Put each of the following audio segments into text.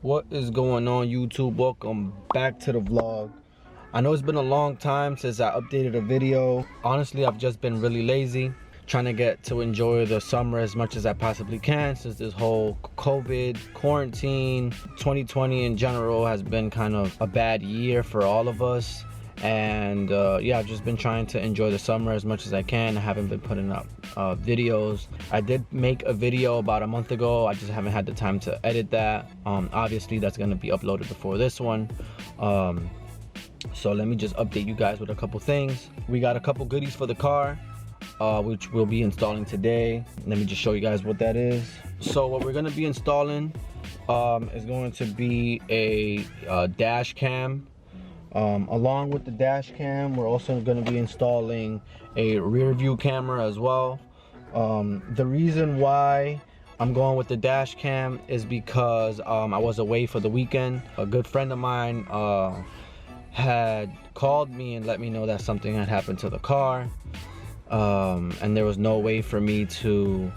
What is going on, YouTube? Welcome back to the vlog. I know it's been a long time since I updated a video. Honestly, I've just been really lazy, trying to get to enjoy the summer as much as I possibly can since this whole COVID quarantine. 2020 in general has been kind of a bad year for all of us. And yeah, I've just been trying to enjoy the summer as much as I can. I haven't been putting up videos. I did make a video about a month ago. I just haven't had the time to edit that. Obviously that's going to be uploaded before this one. So let me just update you guys with a couple things. We got a couple goodies for the car, which we'll be installing today. Let me just show you guys what that is. So what we're going to be installing is going to be a dash cam. Along with the dash cam, we're also going to be installing a rear view camera as well. The reason why I'm going with the dash cam is because I was away for the weekend. A good friend of mine had called me and let me know that something had happened to the car, and there was no way for me to,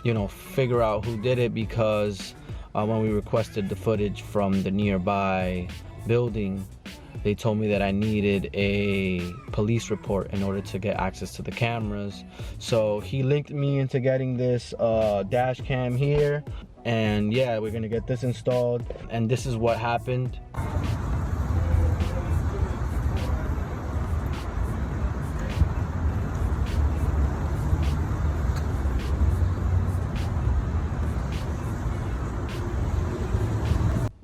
you know, figure out who did it, because when we requested the footage from the nearby building, they told me that I needed a police report in order to get access to the cameras. So he linked me into getting this dash cam here, and yeah, we're gonna get this installed. And this is what happened.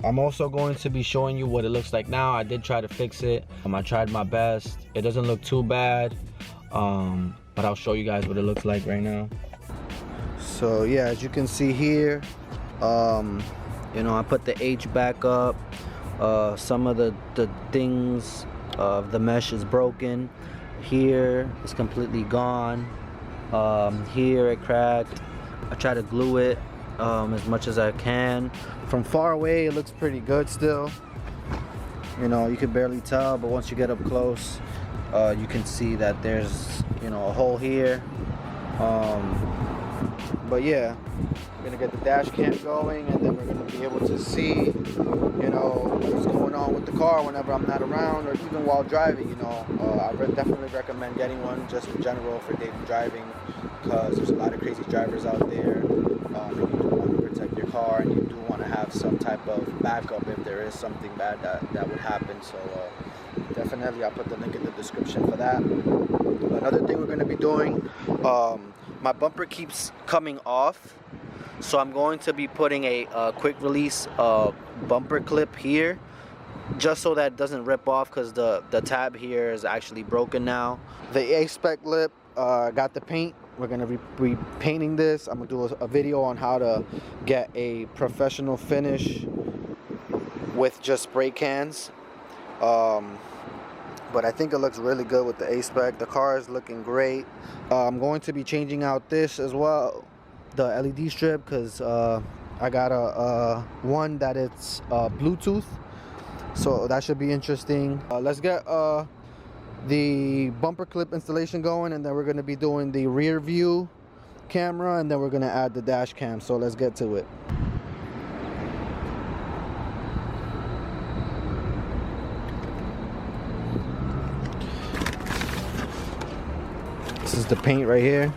I'm also going to be showing you what it looks like now. I did try to fix it. I tried my best. It doesn't look too bad, but I'll show you guys what it looks like right now. So yeah, as you can see here, you know, I put the H back up. Some of the things of the mesh is broken. Here it's completely gone. Here it cracked. I try to glue it as much as I can. From far away it looks pretty good still, you know, you can barely tell, but once you get up close you can see that there's, you know, a hole here. But yeah, we're gonna get the dash cam going, and then we're gonna be able to see, you know, what's going on with the car whenever I'm not around, or even while driving. You know, I definitely recommend getting one just in general for daily driving, because there's a lot of crazy drivers out there, and you do want to protect your car, and you do want to have some type of backup if there is something bad that would happen. So definitely I'll put the link in the description for that. Another thing we're going to be doing, my bumper keeps coming off, so I'm going to be putting a quick release bumper clip here, just so that it doesn't rip off, because the tab here is actually broken now. The A-spec lip, got the paint. We're going to be painting this. I'm going to do a video on how to get a professional finish with just spray cans. But I think it looks really good with the A-spec. The car is looking great. I'm going to be changing out this as well, the LED strip, because I got a one that it's Bluetooth, so that should be interesting. Let's get the bumper clip installation going, and then we're going to be doing the rear view camera, and then we're going to add the dash cam. So let's get to it. This is the paint right here.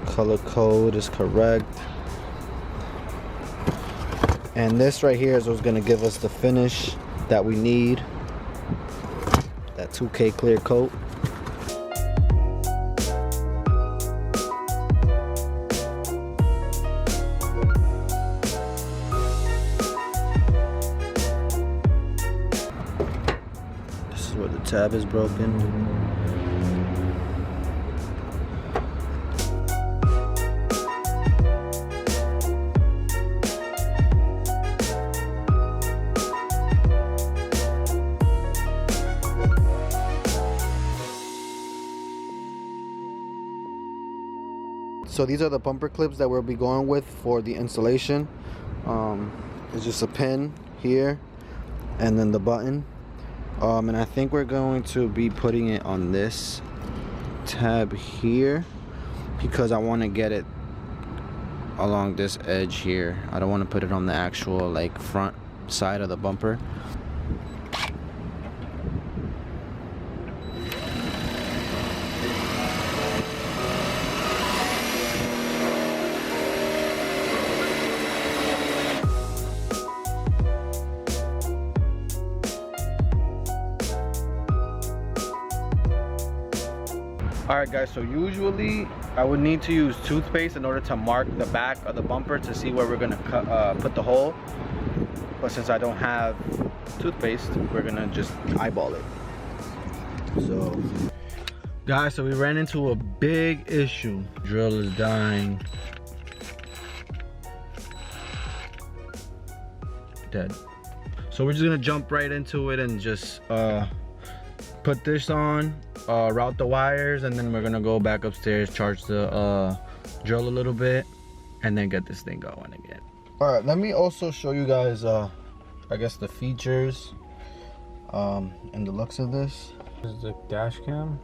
Color code is correct, and this right here is what's going to give us the finish that we need, that 2K clear coat. This is where the tab is broken. So these are the bumper clips that we'll be going with for the installation. It's just a pin here, and then the button. And I think we're going to be putting it on this tab here, because I want to get it along this edge here. I don't want to put it on the actual like front side of the bumper. Alright guys, so usually I would need to use toothpaste in order to mark the back of the bumper to see where we're gonna put the hole. But since I don't have toothpaste, we're gonna just eyeball it. So guys, so we ran into a big issue. Drill is dying. Dead. So we're just gonna jump right into it and just put this on, route the wires, and then we're gonna go back upstairs, charge the drill a little bit, and then get this thing going again. All right, let me also show you guys I guess the features and the looks of this. This is the dash cam,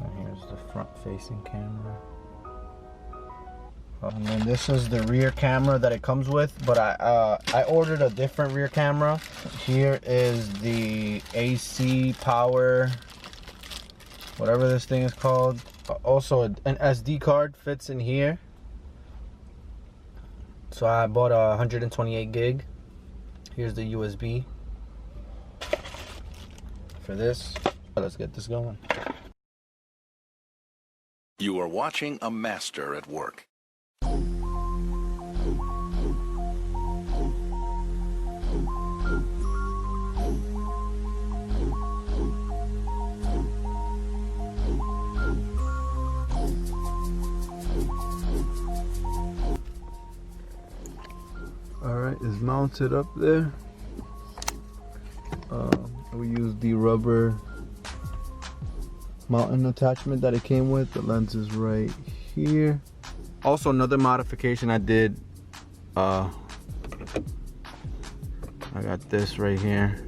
and here's the front facing camera. And then this is the rear camera that it comes with, but I ordered a different rear camera. Here is the AC power, whatever this thing is called. Also an SD card fits in here. So I bought a 128 gig. Here's the USB for this. Let's get this going. You are watching a master at work. Alright, it's mounted up there. We used the rubber mounting attachment that it came with. The lens is right here. Also, another modification I did, I got this right here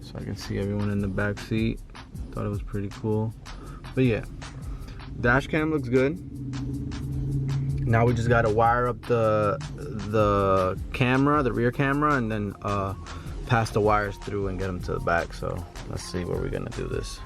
so I can see everyone in the back seat. Thought it was pretty cool. But yeah, dash cam looks good. Now we just got to wire up the camera, the rear camera, and then pass the wires through and get them to the back. So let's see where we're gonna do this.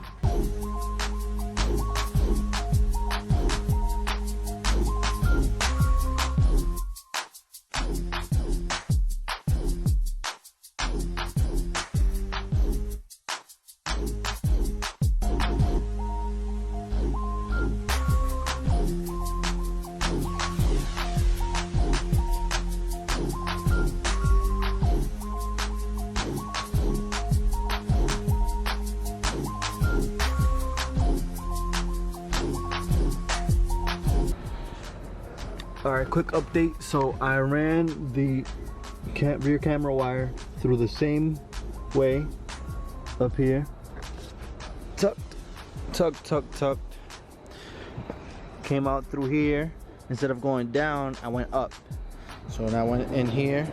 All right, quick update. So I ran the rear camera wire through the same way up here. Tucked. Came out through here. Instead of going down, I went up. So when I went in here,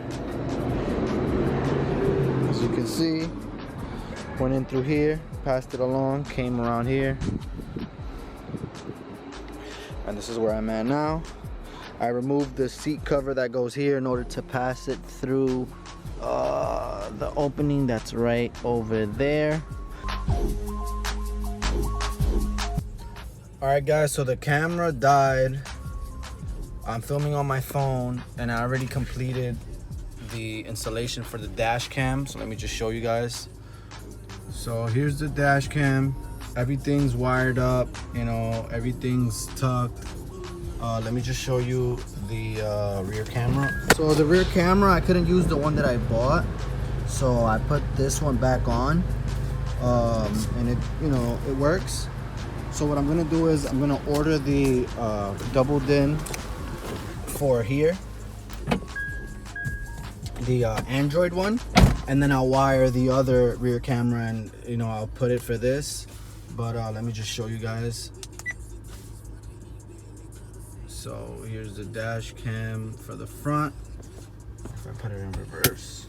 as you can see, went in through here, passed it along, came around here. And this is where I'm at now. I removed the seat cover that goes here in order to pass it through the opening that's right over there. Alright guys, so the camera died. I'm filming on my phone and I already completed the installation for the dash cam. So let me just show you guys. So here's the dash cam. Everything's wired up, you know, everything's tucked. Let me just show you the rear camera. So the rear camera, I couldn't use the one that I bought, so I put this one back on, and it, you know, it works. So what I'm gonna do is I'm gonna order the double DIN for here, the Android one, and then I'll wire the other rear camera, and you know, I'll put it for this. But let me just show you guys. So here's the dash cam for the front. If I put it in reverse,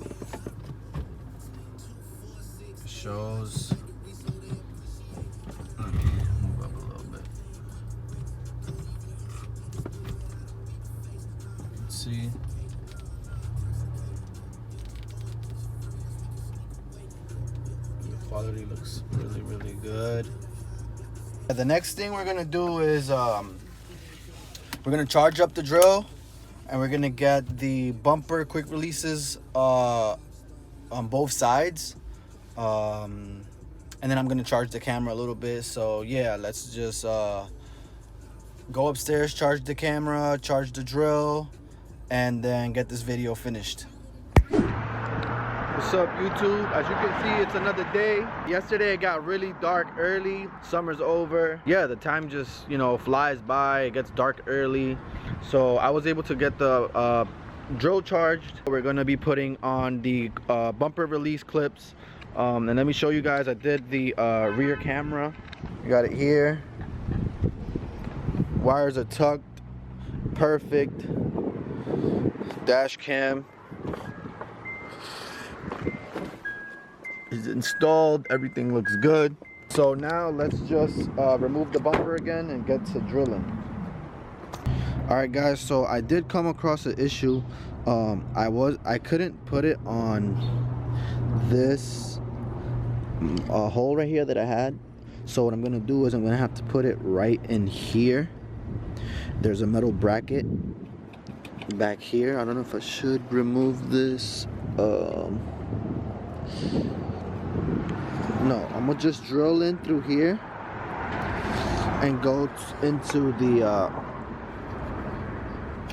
it shows. Let me move up a little bit. see. The quality looks really, really good. The next thing we're gonna do is we're gonna charge up the drill, and we're gonna get the bumper quick releases on both sides, and then I'm gonna charge the camera a little bit. So yeah, let's just go upstairs, charge the camera, charge the drill, and then get this video finished. What's up, YouTube? As you can see, it's another day. Yesterday it got really dark early. Summer's over. Yeah, the time just, you know, flies by. It gets dark early. So I was able to get the drill charged. We're gonna be putting on the bumper release clips. And let me show you guys, I did the rear camera. You got it here. Wires are tucked. Perfect. Dash cam is installed. Everything looks good. So now let's just remove the bumper again and get to drilling. Alright guys, so I did come across an issue. I couldn't put it on this hole right here that I had. So what I'm gonna do is I'm gonna have to put it right in here. There's a metal bracket back here. I don't know if I should remove this. No, I'm gonna just drill in through here and go into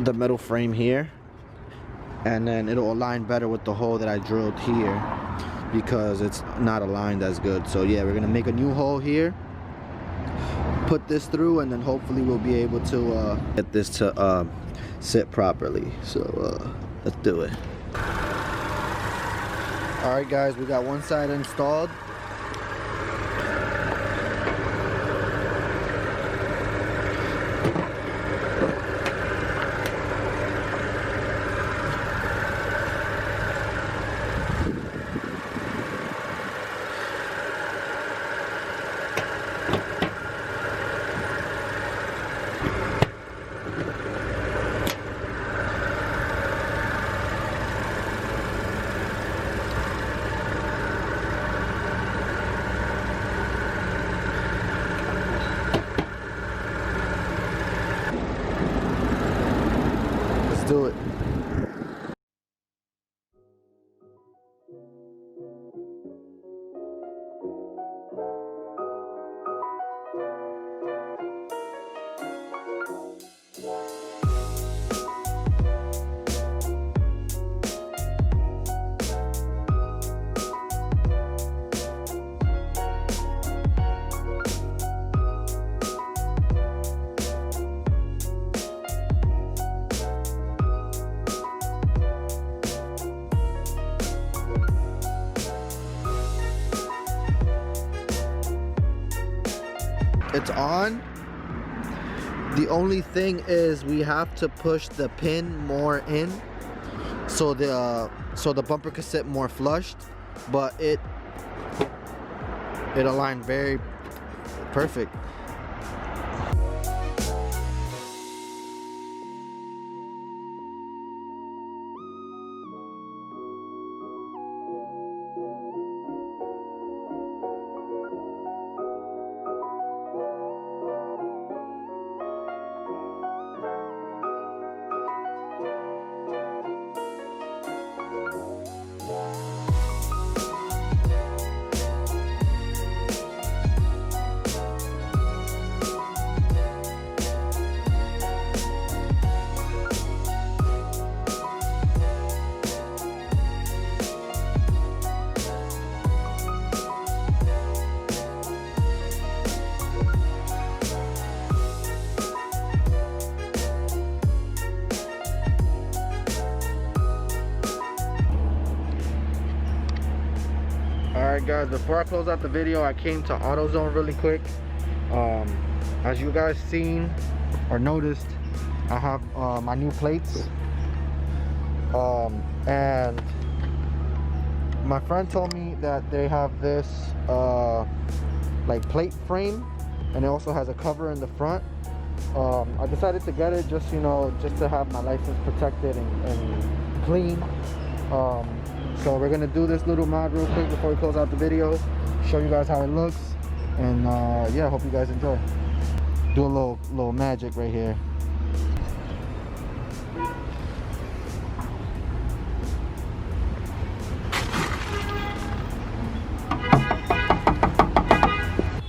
the metal frame here, and then it'll align better with the hole that I drilled here, because it's not aligned as good. So yeah, we're gonna make a new hole here, put this through, and then hopefully we'll be able to get this to sit properly. So let's do it. Alright guys, we got one side installed. Do it. It's on. The only thing is we have to push the pin more in so the bumper can sit more flushed, but it aligned very perfect. Alright guys, before I close out the video, I came to AutoZone really quick. As you guys seen or noticed, I have my new plates. And my friend told me that they have this like plate frame, and it also has a cover in the front. I decided to get it just, you know, just to have my license protected and clean. So we're gonna do this little mod real quick before we close out the video, show you guys how it looks, and yeah, hope you guys enjoy. Do a little magic right here.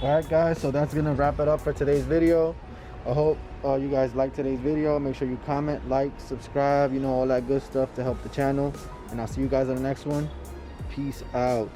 Alright guys, so that's gonna wrap it up for today's video. I hope you guys liked today's video. Make sure you comment, like, subscribe, you know, all that good stuff to help the channel. And I'll see you guys on the next one. Peace out.